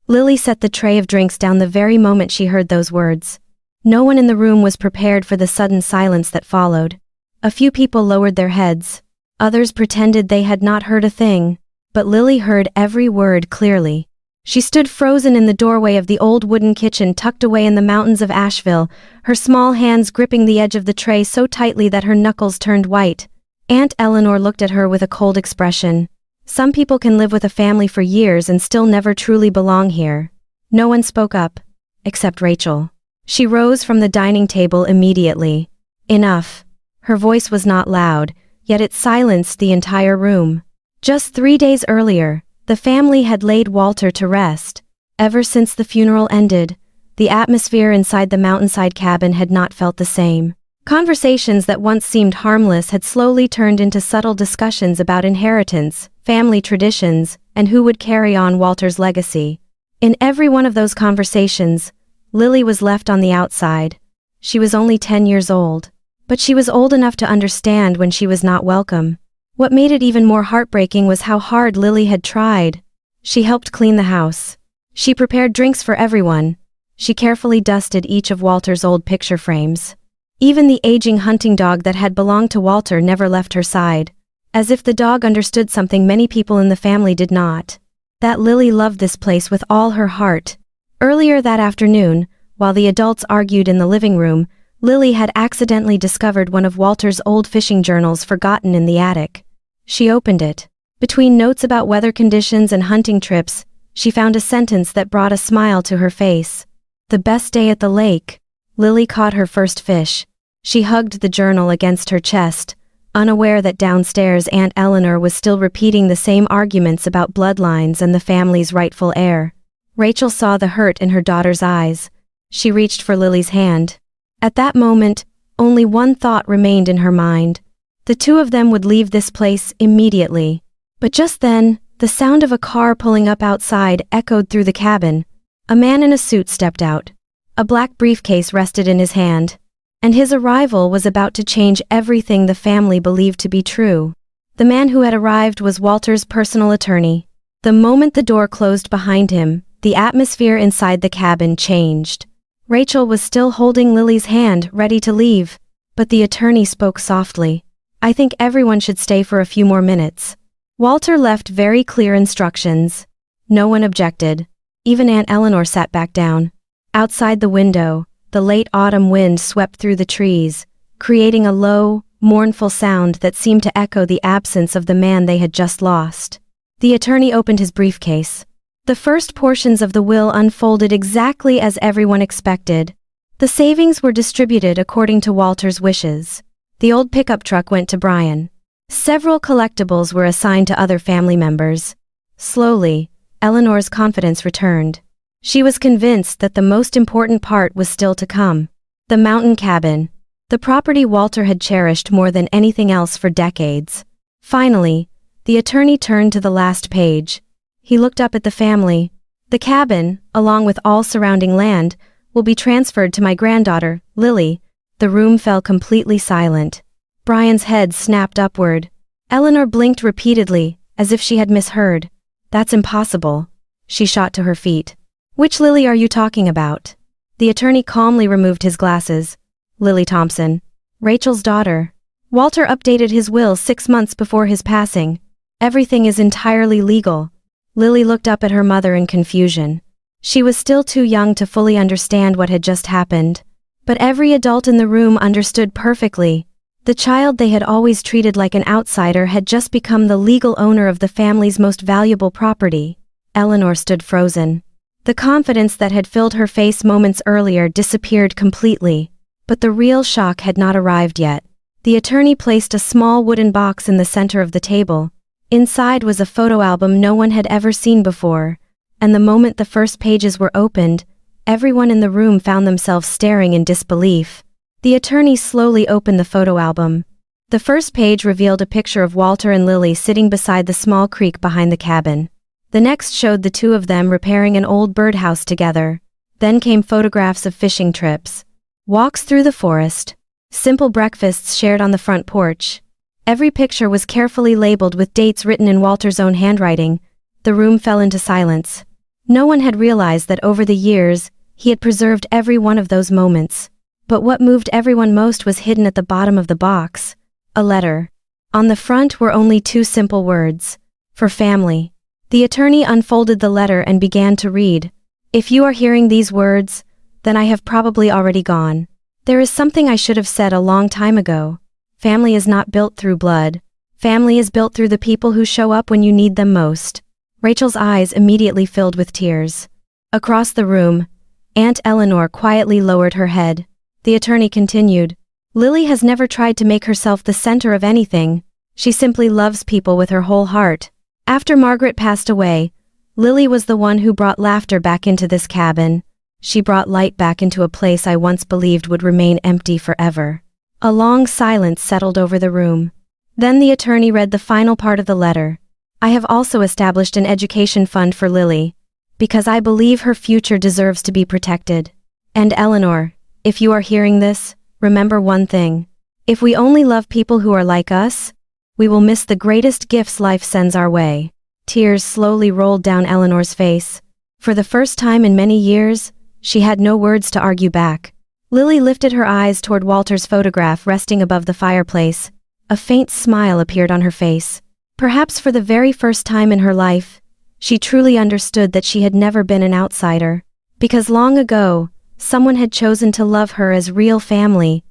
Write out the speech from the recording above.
Lily set the tray of drinks down the very moment she heard those words. No one in the room was prepared for the sudden silence that followed. A few people lowered their heads. Others pretended they had not heard a thing. But Lily heard every word clearly. She stood frozen in the doorway of the old wooden kitchen tucked away in the mountains of Asheville, her small hands gripping the edge of the tray so tightly that her knuckles turned white. Aunt Eleanor looked at her with a cold expression. Some people can live with a family for years and still never truly belong here. No one spoke up, except Rachel. She rose from the dining table immediately. Enough. Her voice was not loud, yet it silenced the entire room. Just 3 days earlier, the family had laid Walter to rest. Ever since the funeral ended, the atmosphere inside the mountainside cabin had not felt the same. Conversations that once seemed harmless had slowly turned into subtle discussions about inheritance, family traditions, and who would carry on Walter's legacy. In every one of those conversations, Lily was left on the outside. She was only 10 years old, but she was old enough to understand when she was not welcome. What made it even more heartbreaking was how hard Lily had tried. She helped clean the house. She prepared drinks for everyone. She carefully dusted each of Walter's old picture frames. Even the aging hunting dog that had belonged to Walter never left her side. As if the dog understood something many people in the family did not. That Lily loved this place with all her heart. Earlier that afternoon, while the adults argued in the living room, Lily had accidentally discovered one of Walter's old fishing journals forgotten in the attic. She opened it. Between notes about weather conditions and hunting trips, she found a sentence that brought a smile to her face. The best day at the lake. Lily caught her first fish. She hugged the journal against her chest, unaware that downstairs Aunt Eleanor was still repeating the same arguments about bloodlines and the family's rightful heir. Rachel saw the hurt in her daughter's eyes. She reached for Lily's hand. At that moment, only one thought remained in her mind. The two of them would leave this place immediately. But just then, the sound of a car pulling up outside echoed through the cabin. A man in a suit stepped out. A black briefcase rested in his hand. And his arrival was about to change everything the family believed to be true. The man who had arrived was Walter's personal attorney. The moment the door closed behind him, the atmosphere inside the cabin changed. Rachel was still holding Lily's hand, ready to leave, but the attorney spoke softly. "I think everyone should stay for a few more minutes." Walter left very clear instructions. No one objected. Even Aunt Eleanor sat back down. Outside the window, the late autumn wind swept through the trees, creating a low, mournful sound that seemed to echo the absence of the man they had just lost. The attorney opened his briefcase. The first portions of the will unfolded exactly as everyone expected. The savings were distributed according to Walter's wishes. The old pickup truck went to Brian. Several collectibles were assigned to other family members. Slowly, Eleanor's confidence returned. She was convinced that the most important part was still to come. The mountain cabin. The property Walter had cherished more than anything else for decades. Finally, the attorney turned to the last page. He looked up at the family. "The cabin, along with all surrounding land, will be transferred to my granddaughter, Lily." The room fell completely silent. Brian's head snapped upward. Eleanor blinked repeatedly, as if she had misheard. "That's impossible." She shot to her feet. "Which Lily are you talking about?" The attorney calmly removed his glasses. "Lily Thompson. Rachel's daughter. Walter updated his will 6 months before his passing. Everything is entirely legal." Lily looked up at her mother in confusion. She was still too young to fully understand what had just happened. But every adult in the room understood perfectly. The child they had always treated like an outsider had just become the legal owner of the family's most valuable property. Eleanor stood frozen. The confidence that had filled her face moments earlier disappeared completely. But the real shock had not arrived yet. The attorney placed a small wooden box in the center of the table. Inside was a photo album no one had ever seen before, and the moment the first pages were opened, everyone in the room found themselves staring in disbelief. The attorney slowly opened the photo album. The first page revealed a picture of Walter and Lily sitting beside the small creek behind the cabin. The next showed the two of them repairing an old birdhouse together. Then came photographs of fishing trips, walks through the forest, simple breakfasts shared on the front porch. Every picture was carefully labeled with dates written in Walter's own handwriting. The room fell into silence. No one had realized that over the years, he had preserved every one of those moments. But what moved everyone most was hidden at the bottom of the box. A letter. On the front were only two simple words. For family. The attorney unfolded the letter and began to read. If you are hearing these words, then I have probably already gone. There is something I should have said a long time ago. Family is not built through blood. Family is built through the people who show up when you need them most. Rachel's eyes immediately filled with tears. Across the room, Aunt Eleanor quietly lowered her head. The attorney continued. Lily has never tried to make herself the center of anything. She simply loves people with her whole heart. After Margaret passed away, Lily was the one who brought laughter back into this cabin. She brought light back into a place I once believed would remain empty forever. A long silence settled over the room. Then the attorney read the final part of the letter. I have also established an education fund for Lily, because I believe her future deserves to be protected. And Eleanor, if you are hearing this, remember one thing. If we only love people who are like us, we will miss the greatest gifts life sends our way. Tears slowly rolled down Eleanor's face. For the first time in many years, she had no words to argue back. Lily lifted her eyes toward Walter's photograph resting above the fireplace. A faint smile appeared on her face. Perhaps for the very first time in her life, she truly understood that she had never been an outsider. Because long ago, someone had chosen to love her as real family,